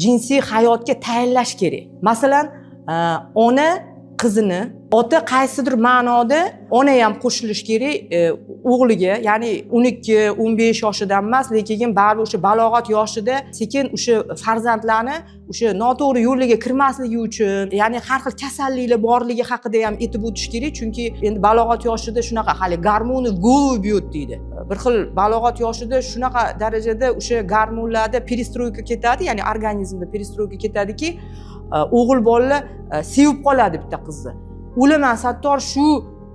jinsiy hayotga tayyorlash kerak. Masalan, ona qizini, ota qaysidir ma'noda ona ham qo'shilish kerak o'g'liga, ya'ni 12-15 yoshidan emas, lekin baribir o'sha balog'at yoshida sekin o'sha farzandlarni o'sha noto'g'ri yo'lga kirmasligi uchun, ya'ni har xil kasalliklar borligi haqida ham aytib o'tish kerak, chunki endi balog'at yoshida shunaqa hali gormonni голову biyot deydi. Bir xil balog'at yoshida shunaqa darajada o'sha gormonlarda perestroyka ketadi, ya'ni organizmda perestroyka ketadiki, o'g'il bolalar sevib qoladi bitta qizni. O'laman sattor shu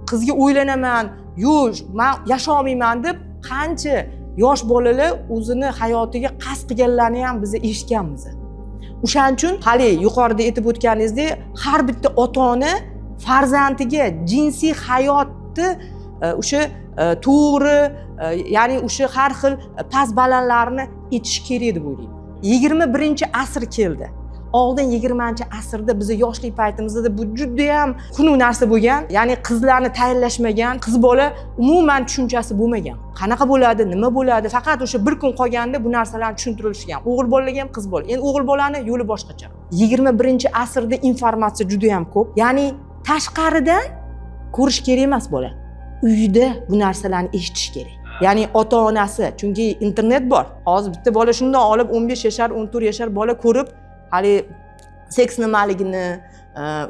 qizga o'ylanaman, yo'q, men yasholmayman deb qancha yosh bolalar o'zini hayotiga qasd qilganlarni ham biz eshitganmiz. O'shaning uchun hali yuqorida aytib o'tganingizdek, har bitta ota-ona farzandiga jinsiy hayotni o'sha to'g'ri, ya'ni o'sha har xil past balandlarni aytish kerak deb o'ylayman. 21-asr keldi. Oldin 20-asrda biz yoshlik paytimizda bu juda ham xunuk narsa bo'lgan. Ya'ni qizlarni tayyorlashmagan, qiz bola umuman tushunchasi bo'lmagan. Qanaqa bo'ladi, nima bo'ladi? Faqat o'sha bir kun qolganda bu narsalarni tushuntirilishgan. O'g'il bolalarga ham qiz bola. Endi o'g'il bolani yo'li boshqacha. 21-asrda informatsiya juda ham ko'p. Ya'ni tashqaridan ko'rish kerak emas bola. Uyda bu narsalarni eshitish kerak. Ya'ni ota-onasi, chunki internet bor. Hozir bitta bola shundan olib 15 yashar, 14 yashar bola ko'rib, hali seks nimaligini,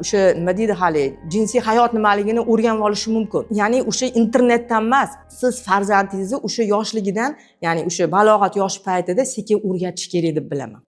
o'sha nima deydi, hali jinsiy hayot nimaligini o'rganib olishi mumkin. Ya'ni o'sha internetdan emas, siz farzandingizni o'sha yoshligidan, ya'ni o'sha balog'at yoshi paytida sekin o'rgatish kerak deb bilaman.